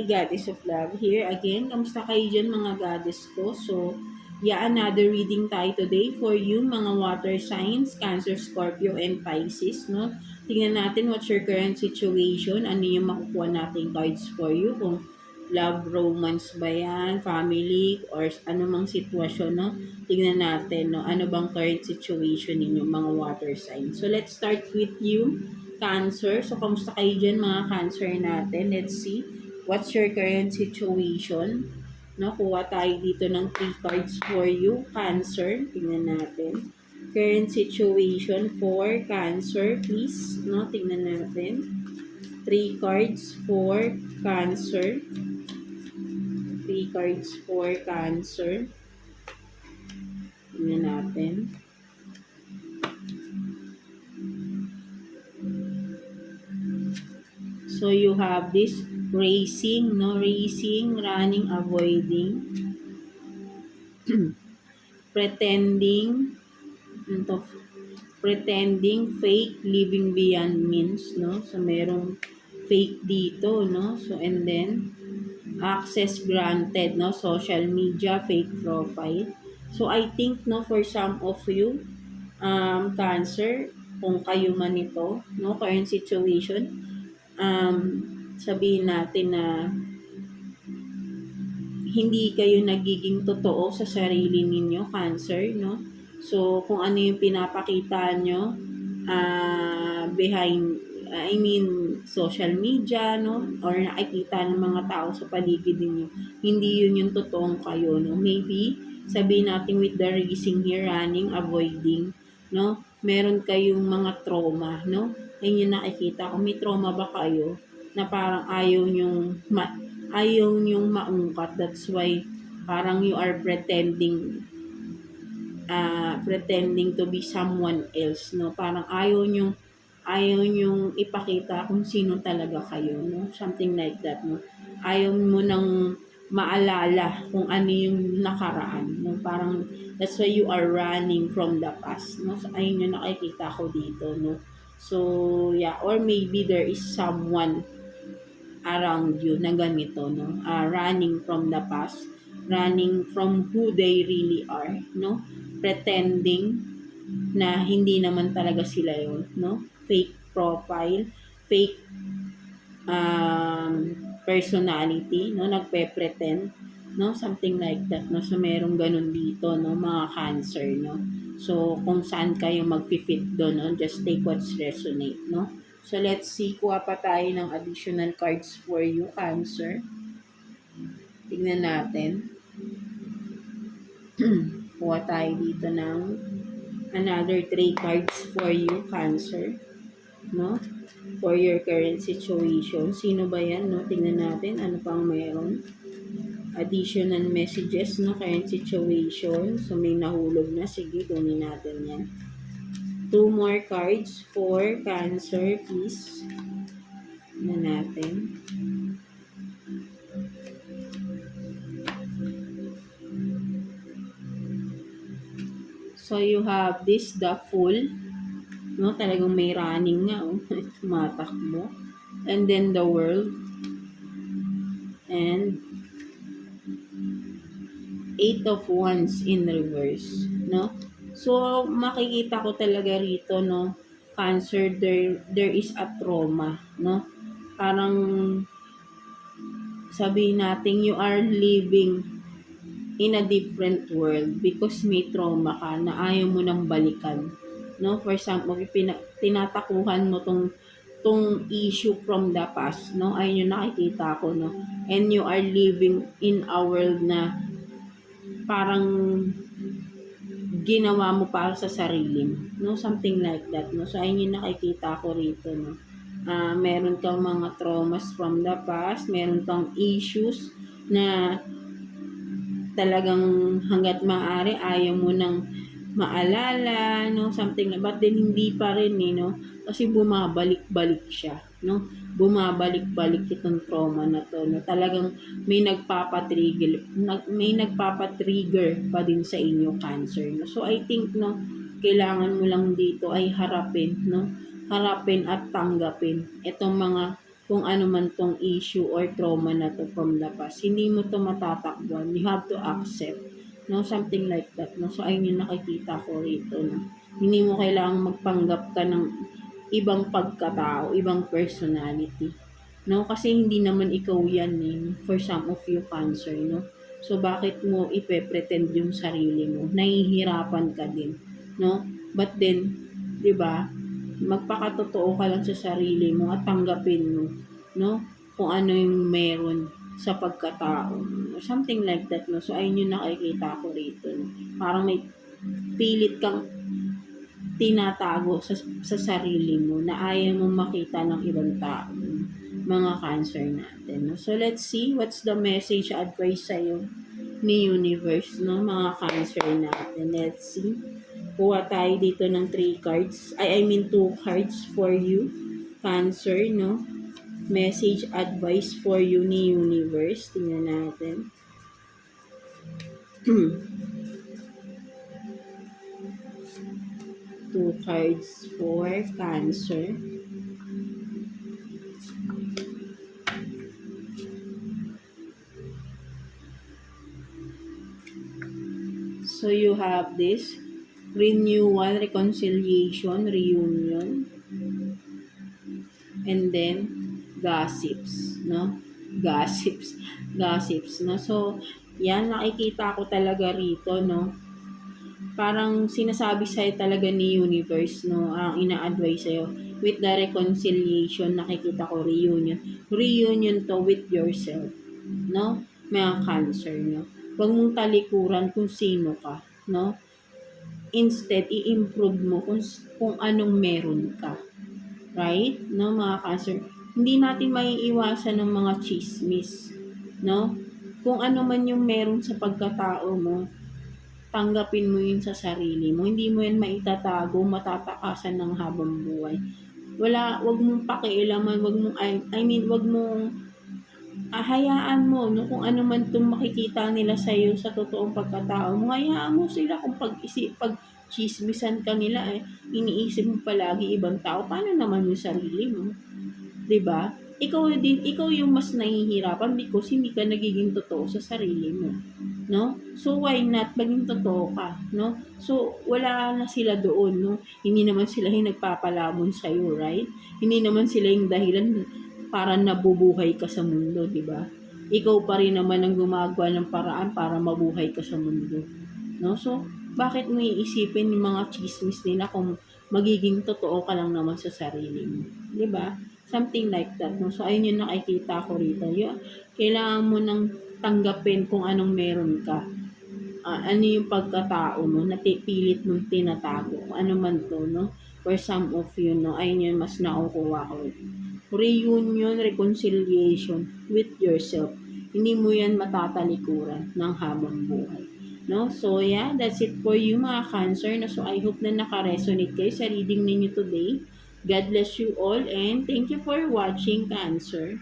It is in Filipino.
Hi, Goddess of Love. Here again. Kamusta kayo dyan mga goddess ko? So, yeah, another reading tayo today for you mga water signs, Cancer, Scorpio, and Pisces, no? Tingnan natin what's your current situation. Ano yung makukuha nating cards for you. Kung love, romance ba yan, family, or anumang sitwasyon, no? Tingnan natin, no? Ano bang current situation ninyo mga water signs. So, let's start with you, Cancer. So, kamusta kayo dyan mga Cancer natin? Let's see. What's your current situation? No, kuha tayo dito ng 3 cards for you, Cancer. Tingnan natin. Current situation for Cancer, please. No, tingnan natin. 3 cards for Cancer. 3 cards for Cancer. Tingnan natin. So you have this racing, no? Racing, running, avoiding, pretending, ito, pretending, fake, living beyond means, no? So merong fake dito, no? So and then access granted, no? Social media, fake profile. So I think, no, for some of you, Cancer, kung kayo man ito, no, current situation, sabihin natin na hindi kayo nagiging totoo sa sarili ninyo, Cancer, no? So, kung ano yung pinapakita nyo behind, social media, no? Or nakikita ng mga tao sa paligid ninyo, hindi yun yung totoong kayo, no? Maybe, sabihin natin with the racing here, running, avoiding, no? Meron kayong mga trauma, no? Ayun yung nakikita ko. May trauma ba kayo na parang ayaw nyong maungkat? That's why parang you are pretending to be someone else, no? Parang ayaw nyong ipakita kung sino talaga kayo, no? Something like that, no? Ayaw mo nang maalala kung ano yung nakaraan, no? Parang that's why you are running from the past, no? So, ayun yung nakikita ko dito, no? So, yeah, or maybe there is someone around you na ganito, no? Running from the past, running from who they really are, no? Pretending na hindi naman talaga sila yun, no? Fake profile, fake personality, no? Nagpe-pretend, no? Something like that, no? So, merong ganun dito, no? Mga Cancer, no? So, kung saan kayo mag-fit doon, no? Just take what's resonate, no? So, let's see. Kuha pa tayo ng additional cards for you, Cancer. Tingnan natin. Kuha tayo dito ng another 3 cards for you, Cancer. No? For your current situation. Sino ba yan? No? Tingnan natin. Ano pang meron? Additional messages, no? Current situation. So, may nahulog na. Sige, kunin natin yan. 2 more cards for Cancer, please. Na natin. So, you have this, the Fool. No? Talagang may running nga, oh. Tumatakbo. And then the World. And 8 of Wands in reverse, no? So, makikita ko talaga rito, no, Cancer, there is a trauma, no? Parang sabihin natin you are living in a different world because may trauma ka na ayaw mo nang balikan, no? For example, tinatakuhan mo tong issue from the past, no? Ayun yung nakikita ko, no? And you are living in a world na parang ginawa mo para sa sarili mo, no? Something like that, no? So, ayun yung nakikita ko rito, no? Meron kang mga traumas from the past, meron kang issues na talagang hanggat maaari ayaw mo nang maalala, no? Something like, but then hindi pa rin, no? Kasi bumabalik-balik siya, no? Bumabalik-balik itong trauma na to, no? Talagang may nagpapatrigger pa din sa inyo, Cancer, no? So, I think, no, kailangan mo lang dito ay harapin, no? Harapin at tanggapin itong mga kung ano man tong issue or trauma na to from the past. Hindi mo to matatakbuhan. You have to accept. No, something like that. No, so ayun yung nakikita ko rito. No, hindi mo kailangang magpanggap ka ng ibang pagkatao, ibang personality. No, kasi hindi naman ikaw yan eh, for some of you Cancer, no. So bakit mo ipe-pretend yung sarili mo? Nahihirapan ka din, no? But then, 'di ba? Magpakatotoo ka lang sa sarili mo at tanggapin mo, no? Kung ano yung meron sa pagkatao mo. Something like that, no? So, ayun yung nakikita ko rito, no? Parang may pilit kang tinatago sa sarili mo na ayaw mong makita ng ibang tao, mga Cancer natin, no? So, let's see what's the message advice sa'yo ni Universe, no? Mga Cancer natin. Let's see. Kuha tayo dito ng 3 cards. I mean 2 cards for you, Cancer, no? Message advice for you ni Universe. Tingnan natin. 2 cards for Cancer. So you have this renewal, reconciliation, reunion, and then gossips, no? Gossips, no? So, yan, nakikita ko talaga rito, no? Parang sinasabi sa'yo talaga ni Universe, no? Ang ina-advise sa'yo, with the reconciliation, nakikita ko reunion. Reunion to with yourself, no? Mga Cancer, no? Huwag mong talikuran kung sino ka, no? Instead, i-improve mo kung anong meron ka. Right? No, mga Cancer. Hindi natin maiiwasan ng mga chismis. No? Kung ano man yung meron sa pagkatao mo, tanggapin mo yun sa sarili mo. Hindi mo yan maitatago, matatakasan ng habang buhay. Wag mong pakialaman, wag mong hayaan mo, no, kung ano man itong makikita nila sa iyo sa totoong pagkatao mo, hayaan mo sila kung pag chismisan ka nila iniisip mo palagi ibang tao, paano naman yung sarili mo? 'Di ba? Ikaw yung mas nahihirapan because hindi ka nagiging totoo sa sarili mo, no? So why not maging totoo ka, no? So wala na sila doon, no? Hindi naman sila yung nagpapalamon sa iyo, right? Hindi naman sila yung dahilan para nabubuhay ka sa mundo, 'di ba? Ikaw pa rin naman ang gumagawa ng paraan para mabuhay ka sa mundo, no? So bakit mo iisipin yung mga chismis nila kung magiging totoo ka lang naman sa sarili mo, 'di ba? Something like that, no? So, ayun yung nakikita ko rito. Kailangan mo nang tanggapin kung anong meron ka. Ano yung pagkatao mo na pilit mong tinatago. Kung ano man to, no? For some of you, no? Ayun yung mas nakukuha ko. Reunion, reconciliation with yourself. Hindi mo yan matatalikuran ng habang buhay. No? So, yeah, that's it for you mga Cancer. No? So, I hope na naka-resonate kayo sa reading ninyo today. God bless you all and thank you for watching, Cancer.